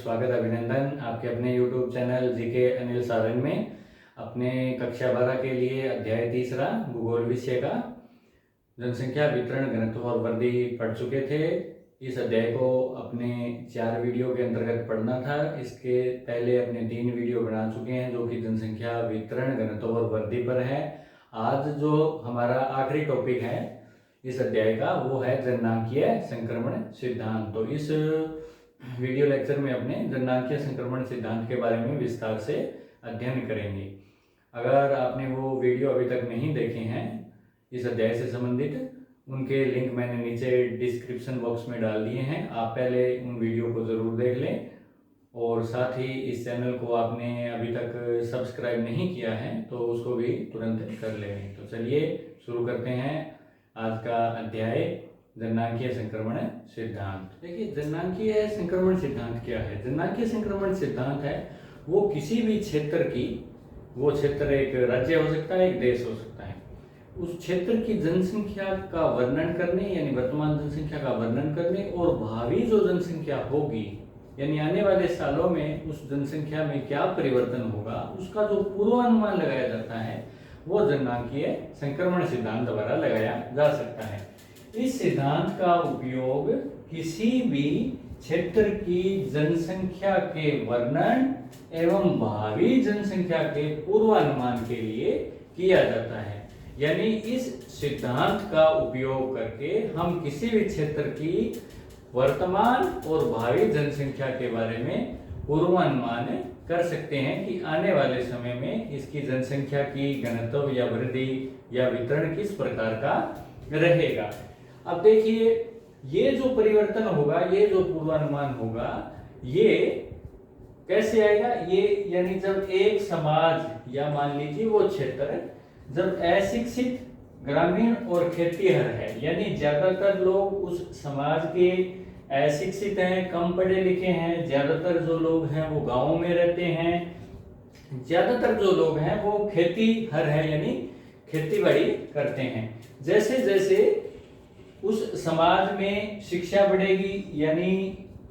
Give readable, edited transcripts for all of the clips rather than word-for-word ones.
स्वागत अभिनंदन आपके अपने YouTube channel GK Anil Saran में। अपने कक्षा 12 के लिए अध्याय 3 भूगोल विषय का जनसंख्या वितरण घनत्व और वृद्धि पढ़ चुके थे। इस अध्याय को अपने 4 वीडियो के अंतर्गत पढ़ना था। इसके पहले अपने 3 वीडियो बना चुके हैं जो कि जनसंख्या वितरण घनत्व और वृद्धि पर है। आज जो हमारा आखिरी टॉपिक है इस अध्याय का वो है जननांकीय संक्रमण सिद्धांत। तो इस वीडियो लेक्चर में अपने जननांकीय संक्रमण सिद्धांत के बारे में विस्तार से अध्ययन करेंगे। अगर आपने वो वीडियो अभी तक नहीं देखे हैं इस अध्याय से संबंधित, उनके लिंक मैंने नीचे डिस्क्रिप्शन बॉक्स में डाल दिए हैं। आप पहले उन वीडियो को ज़रूर देख लें और साथ ही इस चैनल को आपने अभी तक सब्सक्राइब नहीं किया है तो उसको भी तुरंत कर लें। तो चलिए शुरू करते हैं आज का अध्याय जननांकीय संक्रमण सिद्धांत। देखिए, जननांकीय संक्रमण सिद्धांत क्या है? जननांकीय संक्रमण सिद्धांत है वो किसी भी क्षेत्र की, वो क्षेत्र एक राज्य हो सकता है, एक देश हो सकता है, उस क्षेत्र की जनसंख्या का वर्णन करने यानी वर्तमान जनसंख्या का वर्णन करने और भावी जो जनसंख्या होगी यानी आने वाले सालों में उस जनसंख्या में क्या परिवर्तन होगा उसका जो पूर्वानुमान लगाया जाता है वो जननांकीय संक्रमण सिद्धांत द्वारा लगाया जा सकता है। इस सिद्धांत का उपयोग किसी भी क्षेत्र की जनसंख्या के वर्णन एवं भावी जनसंख्या के पूर्वानुमान के लिए किया जाता है। यानी इस सिद्धांत का उपयोग करके हम किसी भी क्षेत्र की वर्तमान और भावी जनसंख्या के बारे में पूर्वानुमान कर सकते हैं कि आने वाले समय में इसकी जनसंख्या की घनत्व या वृद्धि या वितरण किस प्रकार का रहेगा। अब देखिए, ये जो परिवर्तन होगा, ये जो पूर्वानुमान होगा, ये कैसे आएगा? ये यानी जब एक समाज या मान लीजिए वो क्षेत्र जब अशिक्षित, ग्रामीण और खेतीहर है, यानी ज्यादातर लोग उस समाज के अशिक्षित हैं, कम पढ़े लिखे हैं, ज्यादातर जो लोग हैं वो गांवों में रहते हैं, ज्यादातर जो लोग हैं वो खेतीहर है यानी खेतीबाड़ी करते हैं। जैसे जैसे उस समाज में शिक्षा बढ़ेगी यानी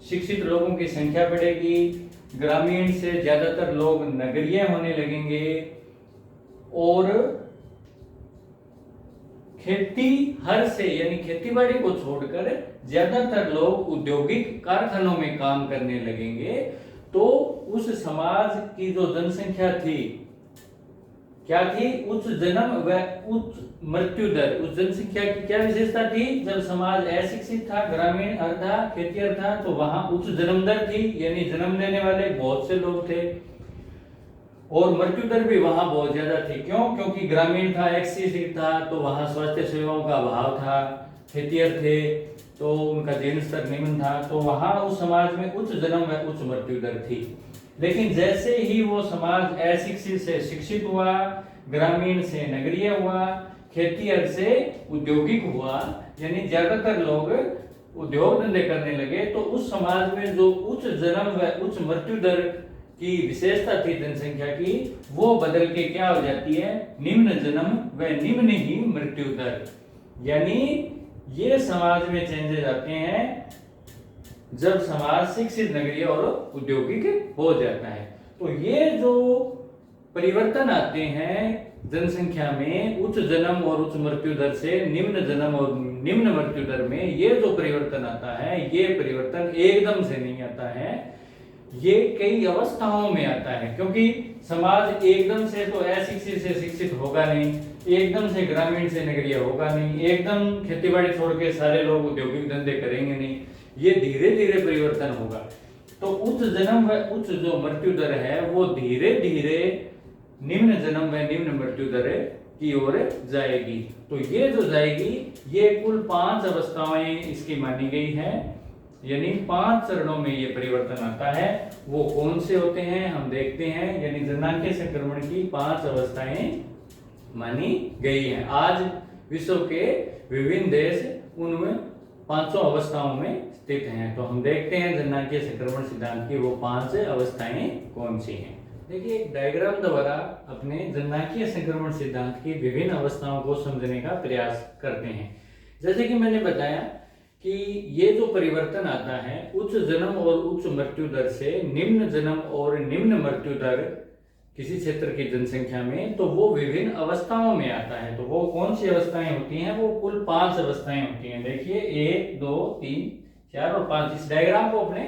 शिक्षित लोगों की संख्या बढ़ेगी, ग्रामीण से ज्यादातर लोग नगरीय होने लगेंगे और खेती हर से यानी खेतीबाड़ी को छोड़कर ज्यादातर लोग औद्योगिक कारखानों में काम करने लगेंगे। तो उस समाज की जो जनसंख्या थी क्या थी? उच्च जन्म व उच्च मृत्यु दर। उस जनसंख्या की क्या विशेषता थी? जब समाज अशिक्षित था, ग्रामीण था, खेतीहर था, तो वहां उच्च जन्म दर थी यानी जन्म लेने वाले बहुत से लोग थे और मृत्यु दर भी वहां बहुत ज्यादा थी। क्यों? क्योंकि ग्रामीण था, अशिक्षित था, तो वहां स्वास्थ्य सेवाओं का अभाव था, खेतीहर थे तो उनका जीवन स्तर निम्न था, तो वहां उस समाज में उच्च जन्म व उच्च मृत्यु दर थी। लेकिन जैसे ही वो समाज अशिक्षित से शिक्षित हुआ, ग्रामीण से नगरीय हुआ, खेतीहर से औद्योगिक हुआ यानी ज्यादातर लोग उद्योग धंधे करने लगे, तो उस समाज में जो उच्च जन्म व उच्च मृत्यु दर की विशेषता थी जनसंख्या की, वो बदल के क्या हो जाती है? निम्न जन्म व निम्न ही मृत्यु दर। यानी ये समाज में चेंजेस आते हैं जब समाज शिक्षित, नगरीय और औद्योगिक हो जाता है। तो ये जो परिवर्तन आते हैं जनसंख्या में उच्च जन्म और उच्च मृत्यु दर से निम्न जन्म और निम्न मृत्यु दर में, ये जो परिवर्तन आता है ये परिवर्तन एकदम से नहीं आता है, ये कई अवस्थाओं में आता है। क्योंकि समाज एकदम से तो अशिक्षित से शिक्षित होगा नहीं, एकदम से ग्रामीण से नगरीय होगा नहीं, एकदम खेतीबाड़ी छोड़ के सारे लोग औद्योगिक धंधे करेंगे नहीं, ये धीरे धीरे परिवर्तन होगा। तो उच्च जन्म व उच्च जो मृत्यु दर है वो धीरे धीरे निम्न जन्म व निम्न मृत्यु दर की ओर जाएगी। तो ये जो जाएगी ये कुल 5 अवस्थाएं इसकी मानी गई है, यानी 5 चरणों में ये परिवर्तन आता है। वो कौन से होते हैं हम देखते हैं। यानी जननांकीय संक्रमण की 5 अवस्थाएं मानी गई हैं। आज विश्व के विभिन्न देश उनमें 5 अवस्थाओं में स्थित हैं। तो हम देखते हैं जननांकीय संक्रमण सिद्धांत की वो 5 अवस्थाएं कौन सी हैं। देखिए, एक डायग्राम द्वारा अपने जननांकीय संक्रमण सिद्धांत की विभिन्न अवस्थाओं को समझने का प्रयास करते हैं। जैसे कि मैंने बताया कि ये जो परिवर्तन आता है उच्च जन्म और उच्च मृत्यु दर से निम्न जन्म और निम्न मृत्यु दर किसी क्षेत्र की जनसंख्या में, तो वो विभिन्न अवस्थाओं में आता है। तो वो कौन सी अवस्थाएं होती हैं? वो कुल 5 अवस्थाएं होती हैं। देखिए 1, 2, 3, 4 और 5।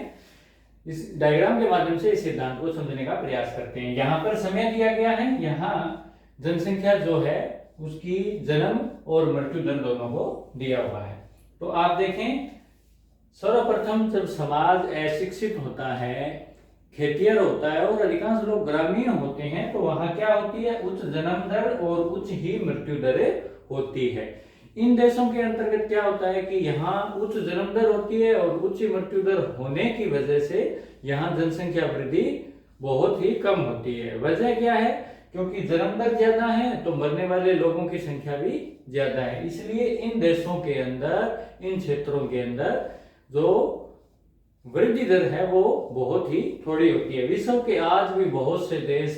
इस डायग्राम के माध्यम से इस सिद्धांत को समझने का प्रयास करते हैं। यहाँ पर समय दिया गया है, यहाँ जनसंख्या जो है उसकी जन्म और मृत्यु दर दोनों को दिया हुआ है। तो आप देखें, सर्वप्रथम जब समाज अशिक्षित होता है, खेतिहर होता है और अधिकांश लोग ग्रामीण होते हैं, तो वहां क्या होती है? उच्च जन्म दर और उच्च ही मृत्यु दर होती है। इन देशों के अंतर्गत क्या होता है कि यहाँ उच्च जन्म दर होती है और उच्च मृत्यु दर होने की वजह से यहाँ जनसंख्या वृद्धि बहुत ही कम होती है। वजह क्या है? क्योंकि जन्म दर ज्यादा है तो मरने वाले लोगों की संख्या भी ज्यादा है। इसलिए इन देशों के अंदर, इन क्षेत्रों के अंदर जो वृद्धि दर है वो बहुत ही थोड़ी होती है। विश्व के आज भी बहुत से देश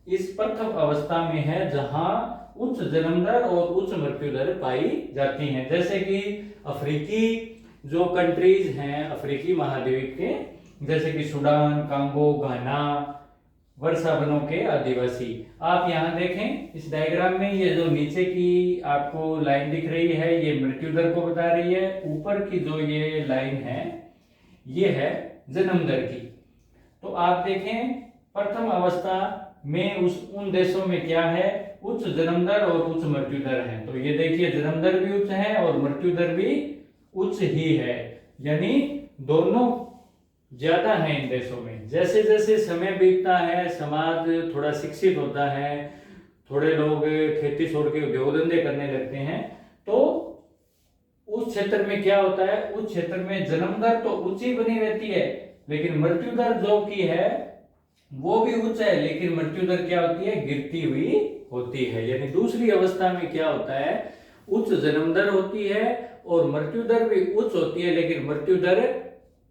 इस प्रथम अवस्था में है जहां उच्च जन्म दर और उच्च मृत्यु दर पाई जाती हैं। जैसे कि अफ्रीकी जो कंट्रीज हैं, अफ्रीकी महाद्वीप के, जैसे कि सूडान, कांगो, घाना, वर्षा वनों के आदिवासी। आप यहाँ देखें इस डायग्राम में, ये जो नीचे की आपको लाइन दिख रही है ये मृत्यु दर को बता रही है। ऊपर की जो ये लाइन है ये है जन्म दर की। तो आप देखें प्रथम अवस्था में उन देशों में क्या है? उच्च जन्म दर और उच्च मृत्यु दर है। तो ये देखिए जन्म दर भी उच्च है और मृत्यु दर भी उच्च ही है, यानी दोनों ज्यादा है इन देशों में। जैसे जैसे समय बीतता है, समाज थोड़ा शिक्षित होता है, थोड़े लोग खेती छोड़ के उद्योग धंधे करने लगते हैं, तो उस क्षेत्र में क्या होता है? उस क्षेत्र में जन्म दर तो ऊंची बनी रहती है, लेकिन मृत्यु दर जो की है वो भी उच्च है, लेकिन मृत्यु दर क्या होती है? गिरती हुई होती है। यानी दूसरी अवस्था में क्या होता है? उच्च जन्म दर होती है और मृत्यु दर भी उच्च होती है, लेकिन मृत्यु दर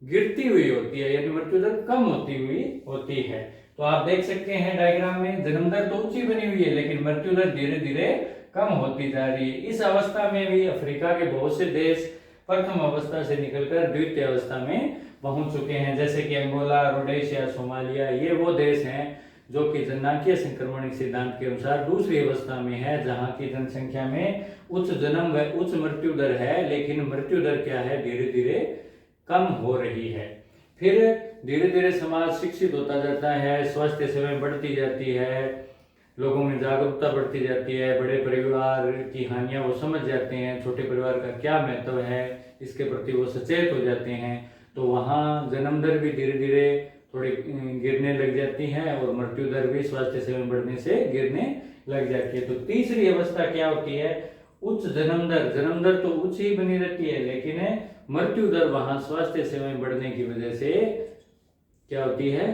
गिरती हुई होती है, यानी मृत्यु दर कम होती हुई होती है। तो आप देख सकते हैं डायग्राम में जन्म दर तो ऊंची बनी हुई है, लेकिन मृत्यु दर धीरे धीरे कम होती जा रही है। इस अवस्था में भी अफ्रीका के बहुत से देश प्रथम अवस्था से निकलकर द्वितीय अवस्था में पहुंच चुके हैं, जैसे कि अंगोला, रोडेशिया, सोमालिया। ये वो देश हैं जो कि जननांकीय संक्रमण सिद्धांत के अनुसार दूसरी अवस्था में है, जहां की जनसंख्या में उच्च जन्म व उच्च मृत्यु दर है, लेकिन मृत्यु दर क्या है? धीरे धीरे कम हो रही है। फिर धीरे धीरे समाज शिक्षित होता जाता है, स्वास्थ्य सेवाएं बढ़ती जाती है, लोगों में जागरूकता बढ़ती जाती है, बड़े परिवार की हानियां वो समझ जाते हैं, छोटे परिवार का क्या महत्व है इसके प्रति वो सचेत हो जाते हैं। तो वहाँ जन्म दर भी धीरे धीरे थोड़ी गिरने लग जाती है और मृत्यु दर भी स्वास्थ्य सेवाएं बढ़ने से गिरने लग जाती है। तो तीसरी अवस्था क्या होती है? उच्च जन्म दर तो उच्च ही बनी रहती है, लेकिन मृत्यु दर वहां स्वास्थ्य सेवाएं बढ़ने की वजह से क्या होती है?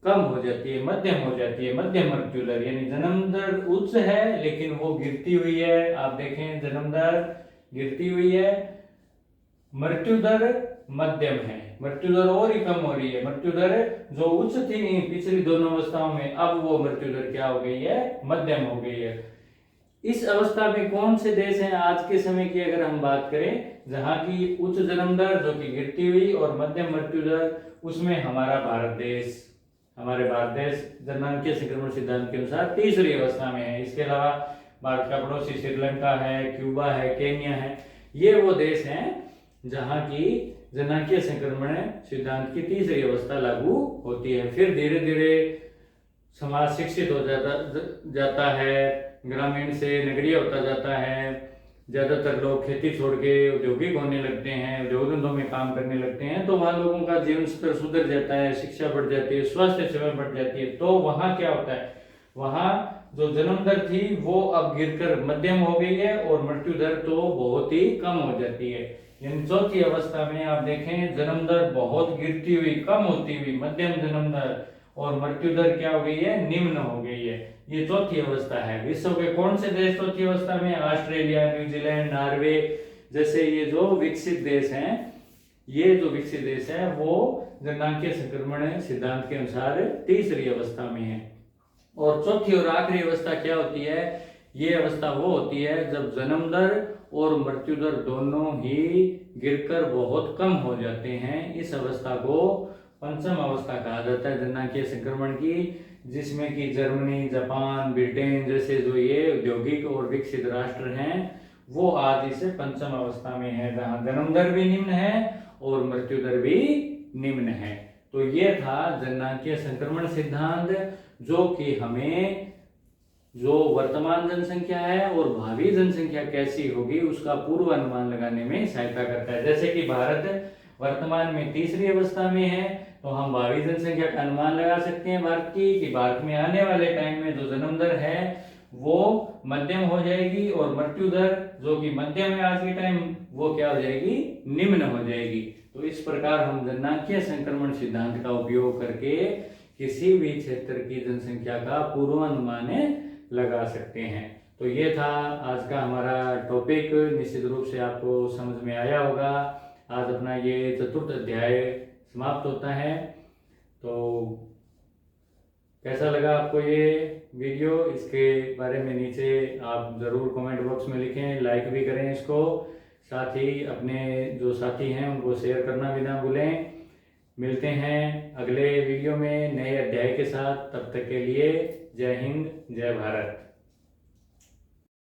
कम हो जाती है, मध्यम हो जाती है, मध्यम मृत्यु दर। यानी जन्म दर उच्च है लेकिन वो गिरती हुई है। आप देखें जन्म दर गिरती हुई है, मृत्यु दर मध्यम है, मृत्यु दर और ही कम हो रही है। मृत्यु दर जो उच्च थी पिछली दोनों अवस्थाओं में, अब वो मृत्यु दर क्या हो गई है? मध्यम हो गई है। इस अवस्था में कौन से देश हैं आज के समय की अगर हम बात करें, जहां की उच्च जन्म दर जो कि गिरती हुई और मध्यम मृत्यु दर, उसमें हमारा भारत देश जननांकीय संक्रमण सिद्धांत के अनुसार तीसरी अवस्था में है। इसके अलावा भारत का पड़ोसी श्रीलंका है, क्यूबा है, केन्या है। ये वो देश हैं जहां की जननांकीय संक्रमण सिद्धांत की तीसरी अवस्था लागू होती है। फिर धीरे धीरे समाज शिक्षित हो जाता है, ग्रामीण से नगरीय होता जाता है, ज्यादातर लोग खेती छोड़ के औद्योगिक होने लगते हैं, उद्योग धंधों में काम करने लगते हैं, तो वहाँ लोगों का जीवन स्तर सुधर जाता है, शिक्षा बढ़ जाती है, स्वास्थ्य सेवा बढ़ जाती है। तो वहाँ क्या होता है? वहाँ जो जन्म दर थी वो अब गिरकर मध्यम हो गई है और मृत्यु दर तो बहुत ही कम हो जाती है। यानी चौथी अवस्था में आप देखें जन्म दर बहुत गिरती हुई, कम होती हुई, मध्यम जन्म दर, और मृत्यु दर क्या हो गई है? निम्न हो गई है। ये चौथी अवस्था है। विश्व के कौन से देश चौथी अवस्था में? ऑस्ट्रेलिया, न्यूजीलैंड, नॉर्वे जैसे ये जो विकसित देश हैं, ये जो विकसित देश है वो जननांकीय संक्रमण सिद्धांत के अनुसार तीसरी अवस्था में है। और चौथी और आखिरी अवस्था क्या होती है? ये अवस्था वो होती है जब जन्म दर और मृत्यु दर दोनों ही गिरकर बहुत कम हो जाते हैं। इस अवस्था को पंचम अवस्था कहा जाता है जननांगीय संक्रमण की, जिसमें कि जर्मनी, जापान, ब्रिटेन जैसे जो ये औद्योगिक और विकसित राष्ट्र हैं वो आज इसे पंचम अवस्था में है, जहां जन्म दर भी निम्न है और मृत्यु दर भी निम्न है। तो ये था जननांगीय संक्रमण सिद्धांत, जो कि हमें जो वर्तमान जनसंख्या है और भावी जनसंख्या कैसी होगी उसका पूर्व अनुमान लगाने में सहायता करता है। जैसे कि भारत वर्तमान में तीसरी अवस्था में है, तो हम भावी जनसंख्या का अनुमान लगा सकते हैं भारत की, कि भारत में आने वाले टाइम में जो जन्म दर है वो मध्यम हो जाएगी और मृत्यु दर जो कि मध्यम है आज के टाइम, वो क्या हो जाएगी, निम्न हो जाएगी। तो इस प्रकार हम जननांगीय संक्रमण सिद्धांत का उपयोग करके किसी भी क्षेत्र की जनसंख्या का पूर्वानुमान लगा सकते हैं। तो ये था आज का हमारा टॉपिक, निश्चित रूप से आपको समझ में आया होगा। आज अपना ये चतुर्थ अध्याय समाप्त होता है। तो कैसा लगा आपको ये वीडियो, इसके बारे में नीचे आप ज़रूर कमेंट बॉक्स में लिखें, लाइक भी करें इसको, साथ ही अपने जो साथी हैं उनको शेयर करना भी ना भूलें। मिलते हैं अगले वीडियो में नए अध्याय के साथ, तब तक के लिए जय हिंद, जय भारत।